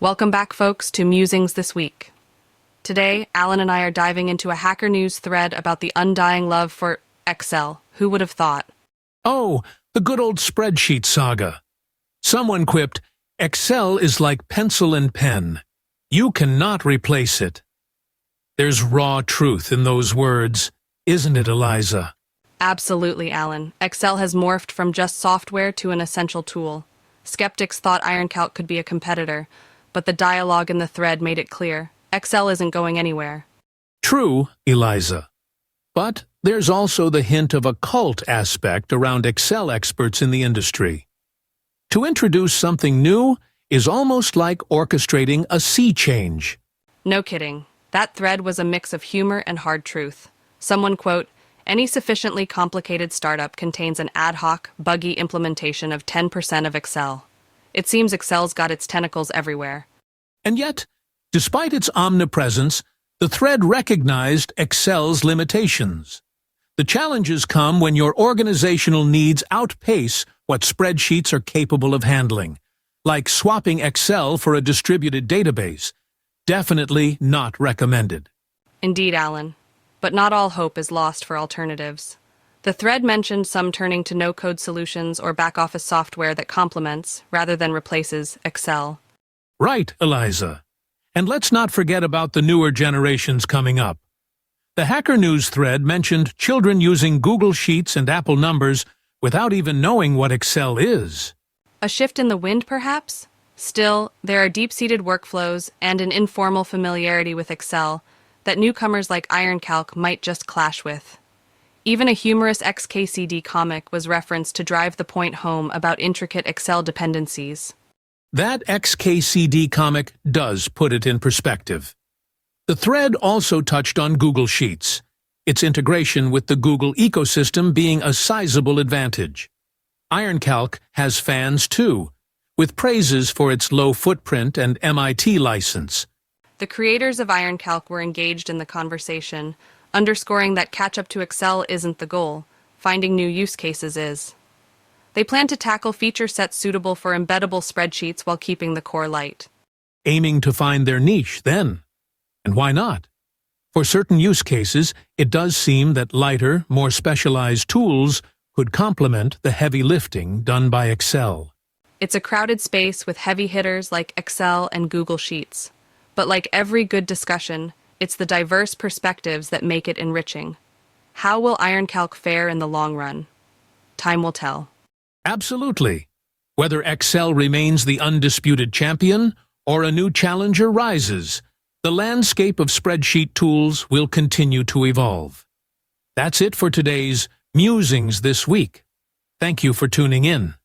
Welcome back, folks, to Musings This Week. Today, Alan and I are diving into a Hackernews thread about the undying love for Excel. Who would have thought? Oh, the good old spreadsheet saga. Someone quipped, Excel is like pencil and pen. You cannot replace it. There's raw truth in those words, isn't it, Eliza? Absolutely, Alan. Excel has morphed from just software to an essential tool. Skeptics thought IronCalc could be a competitor, but the dialogue in the thread made it clear. Excel isn't going anywhere. True, Eliza. But there's also the hint of a cult aspect around Excel experts in the industry. To introduce something new is almost like orchestrating a sea change. No kidding. That thread was a mix of humor and hard truth. Someone quote, "Any sufficiently complicated startup contains an ad hoc, buggy implementation of 10% of Excel. It seems Excel's got its tentacles everywhere." And yet, despite its omnipresence, the thread recognized Excel's limitations. The challenges come when your organizational needs outpace what spreadsheets are capable of handling, like swapping Excel for a distributed database. Definitely not recommended. Indeed, Alan. But not all hope is lost for alternatives. The thread mentioned some turning to no-code solutions or back-office software that complements, rather than replaces, Excel. Right, Eliza. And let's not forget about the newer generations coming up. The Hackernews thread mentioned children using Google Sheets and Apple numbers without even knowing what Excel is. A shift in the wind, perhaps? Still, there are deep-seated workflows and an informal familiarity with Excel that newcomers like IronCalc might just clash with. Even a humorous XKCD comic was referenced to drive the point home about intricate Excel dependencies. That XKCD comic does put it in perspective. The thread also touched on Google Sheets, its integration with the Google ecosystem being a sizable advantage. IronCalc has fans too, with praises for its low footprint and MIT license. The creators of IronCalc were engaged in the conversation, underscoring that catch-up to Excel isn't the goal, finding new use cases is. They plan to tackle feature sets suitable for embeddable spreadsheets while keeping the core light. Aiming to find their niche, then. And why not? For certain use cases, it does seem that lighter, more specialized tools could complement the heavy lifting done by Excel. It's a crowded space with heavy hitters like Excel and Google Sheets. But like every good discussion, it's the diverse perspectives that make it enriching. How will IronCalc fare in the long run? Time will tell. Absolutely. Whether Excel remains the undisputed champion or a new challenger rises, the landscape of spreadsheet tools will continue to evolve. That's it for today's Musings This Week. Thank you for tuning in.